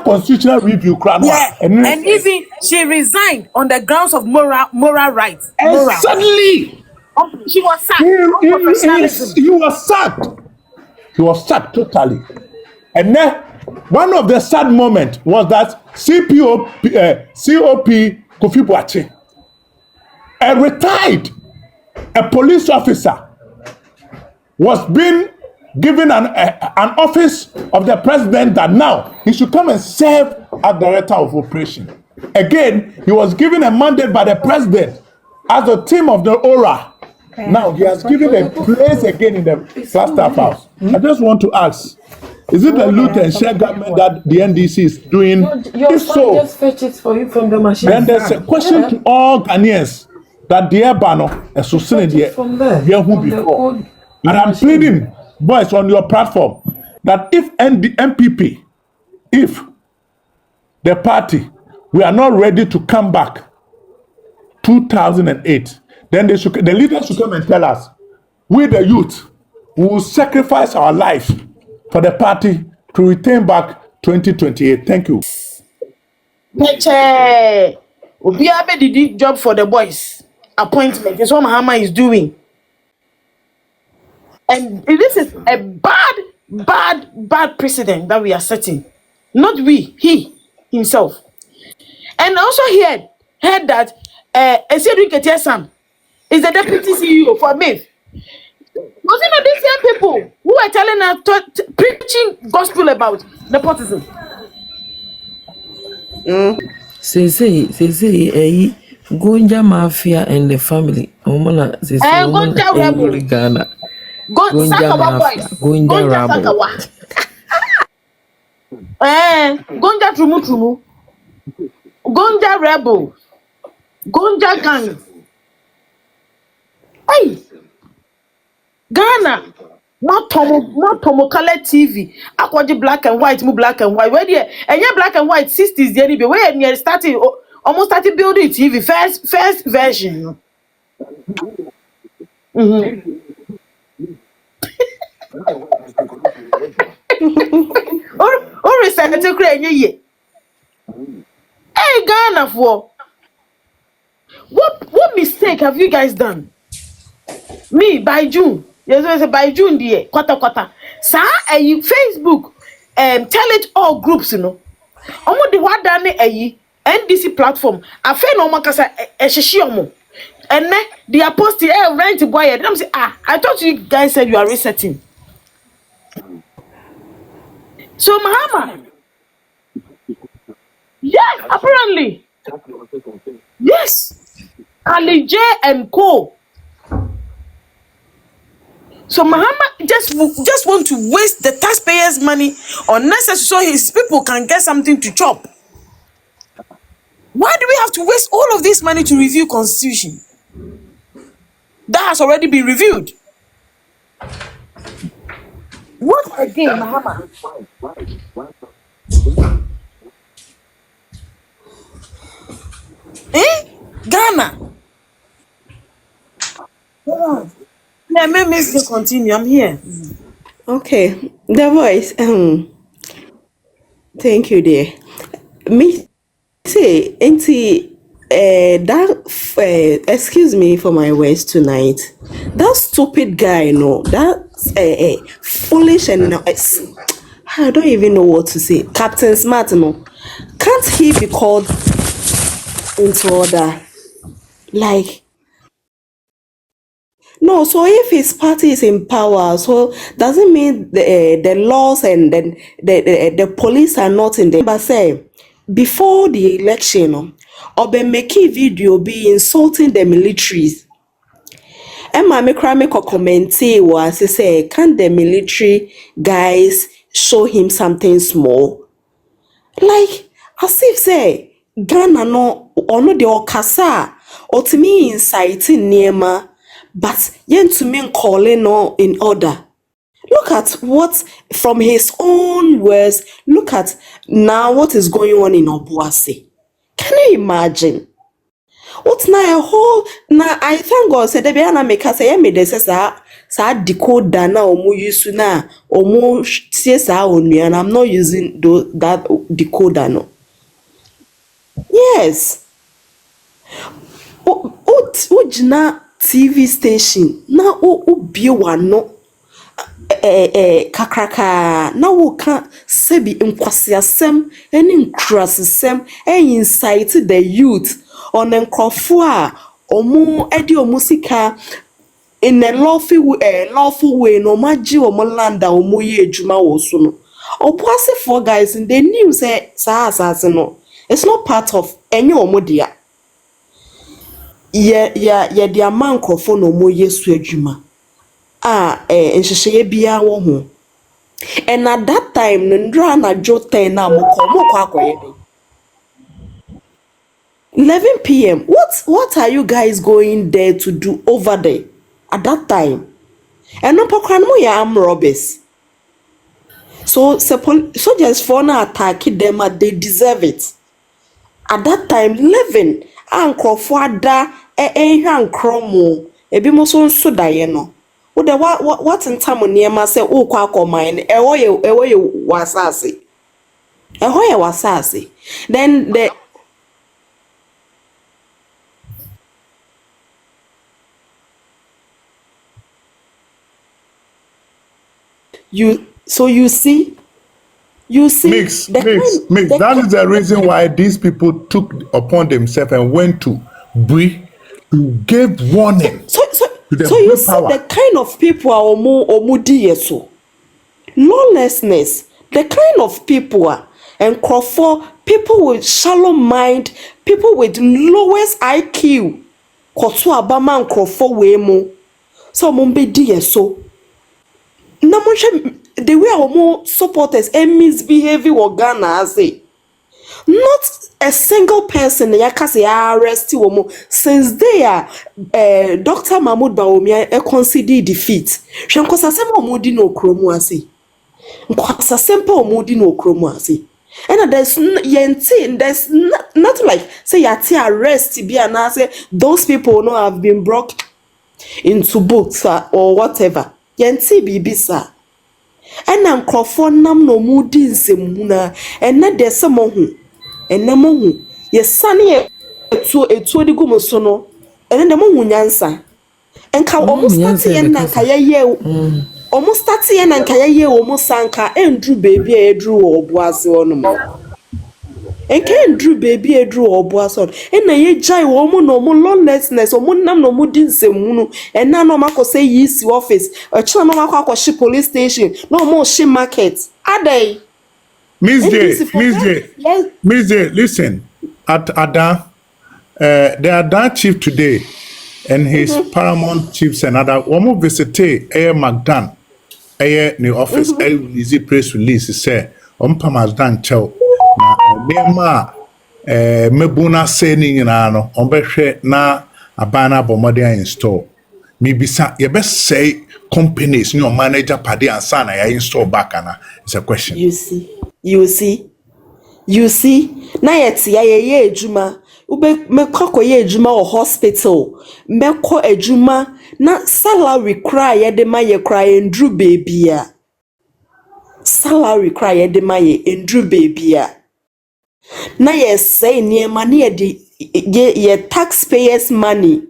constitutional review. Yeah, and even she resigned on the grounds of moral rights. Suddenly, She was sacked. He was sacked. He was sacked totally. And then one of the sad moments was that COP Kofi Boakye, a retired police officer, was being given an office of the president that now he should come and serve as director of operation. Again, he was given a mandate by the president as the team of the ORA. Now he has given a place again in the Flagstaff House. I just want to ask, is it the loot and share government that the NDC is doing? If so, just fetch it for you from the machine. Then there's a question to all Ghanaians that their banner is so soon here who before. And I'm pleading, boys, on your platform that if MPP, if the party, we are not ready to come back 2008, then the leaders should come and tell us, we the youth, we will sacrifice our life for the party to retain back 2028. Thank you. Peche, Obia Bedidi job for the boys. Appointment is what Mahama is doing. And this is a bad precedent that we are setting. Not we, he himself. And also heard that Esedu Ketiesan is the deputy CEO for MIF. Was it not these same people who are telling us, preaching gospel about nepotism? Say, Gonja Mafia and the family. Gonja Rebel. Ghana. Gonja Mafia. Gonja Sakawa. Gonja Trumu. Gonja Rebel. Gonja Gang. Hey, Ghana, not Tomokale TV. Akwaji black and white, black and white. Where there? And yeah, black and white 60s. The where near almost started building TV first version. Or recent to create ye. Hey, Ghana for what mistake have you guys done? Me by June, yes, by June, dear, quarter. Sir, Facebook, tell it all groups, you know. Almost the one done NDC platform. I feel no makasa shishiomo, and then they are posting rent boy. And I'm saying, I thought you guys said you are resetting. So Mahama, yes, apparently, yes, Ali J and Co. So Mahama just want to waste the taxpayers' money unnecessary so his people can get something to chop. Why do we have to waste all of this money to review constitution that has already been reviewed? What again, Mahama? Ghana. Let me continue. I'm here. Okay, the voice. Thank you, dear. Me say, that excuse me for my words tonight. That stupid guy, that's foolish and I don't even know what to say. Captain Smart, can't he be called into order? Like. No, so if his party is in power, so doesn't mean the laws and then the police are not in there. But say before the election, or be making video be insulting the militaries. And my make comment was say, can the military guys show him something small? Like as if say Ghana no or no the okasa or to me inciting Nema. But yen to me calling no in order. Look at what from his own words. Look at now what is going on in Obuasi. Can you imagine? What's now a whole now I thank God said the Biana make us say me this sa decoder na omo use na omo tie sa onua, and I'm not using that decoder no. Yes. O jina TV station na o bie wano kakraka na wo ka sebi nkwasiasem eni nkrasesem incite the youth on nkrofo a omo edi omo sika in a lawful way no maji omo land a omo ye adwuma wo so no. Obuase for guys in the news say sa asase no, it's not part of any omo dia. Yeah, their man crofo no mo yesu adwuma. Nhyehyeye bia wo ho. And at that time, Ndra na jo 10 na mo kwa akoye. 11 p.m. What are you guys going there to do over there at that time? And no pokran mo ya armed robbers. So soldiers for na attack them, they deserve it. At that time, 11 ankrofo ada ehwan kromo ebi mo so nso daye no. Wo de what in time niema say wo kwa akoman ewo ye wasase. Eho ye wasase. Then the you see Mix. That is the reason why these people took upon themselves and went to Bri to give warning to the so you Bri see power. the kind of people are omu so lawlessness, the kind of people are and for people with shallow mind, people with lowest IQ koto abama nkrofo we mo so mombe die so na mo the way our supporters and misbehaving or Ghana say not a single person yakase arrest womo since they are Dr. Mahmoud Bawumia consider defeat hwenkosa sem omudi no kromu ase nkwasa sempa omudi no kromu ase and there's not like say yati arrest be and say those people no have been brought into books or whatever yenti bibisa ena nkrofo nam no mudi nsemu na ena de samo hu ena mo hu ye sane etu odi gumo so no ena de mo hu nyansa enka omo start ye na nka ye omo start ye na nka ye omo sanka endru baby e edru obuase onum enka endru baby edru obuase ena ye jai wo mo no mo lawlessness omo nam no mudi nsemu no ena no makose yisi office ochina no makwa police station no mo shi market adai Miss J, listen. At Ada, the Ada chief today and his paramount chiefs and other woman visited Air Magdan, Air new office, easy press release, say, Magdan chow. Na mebuna saying in ano, na abana bomadia install. Mibisa, you best say companies, manager party and son, I install back, it's a question. You see na yet ye ejuma ube mekoko ye ejuma or hospital meko ejuma na salary cry ye de ma ye cry endru baby a salary cry ye de ma ye endru baby a na ye say niema na ye taxpayers money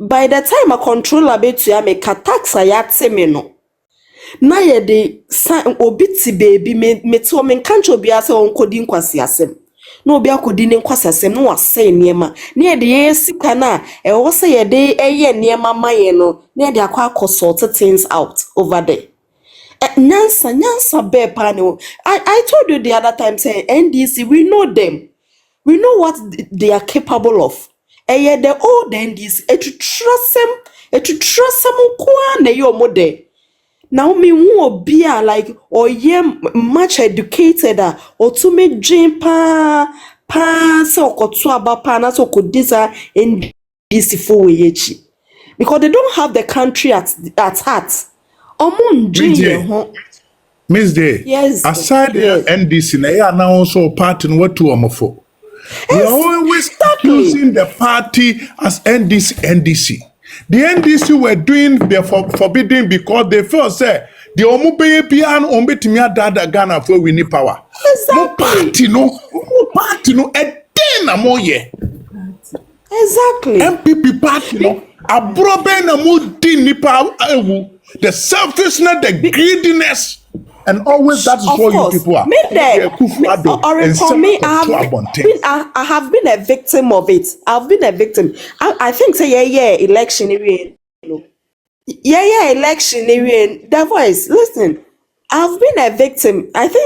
by the time a controller betu ya make tax ayate me no na ye de obiti baby me to me kancho bia se onkodi nkwasi asem na obi akodi ne nkwasi asem no wase niema na ye de ye sika na e wo se ye de eye niema maye no na ye de akwa sort things out over there nyansa be pa ne I told you the other time say NDC we know them, we know what they are capable of the old NDC to trust them kwa na yo mode. Now me who be like or ye much educated or to me dream pa so kotu abapa na so kodisa NDC for yechi because they don't have the country at heart. Miss Day, yes, aside yes. NDC, na now also part in what to amofo. We are always accusing the party as NDC. The NDC were doing the forbidding because they felt say the omubeye piano ombetimi dada Ghana for we need power. Exactly. No party no a day na mo ye. Exactly. MPP party no abrobe na mo di nipa ewu. The selfishness, the greediness, and always that is Of what you course. people are. Or for me, I have been a victim of it. I've been a victim. I think say election election the voice. Listen, I've been a victim. I think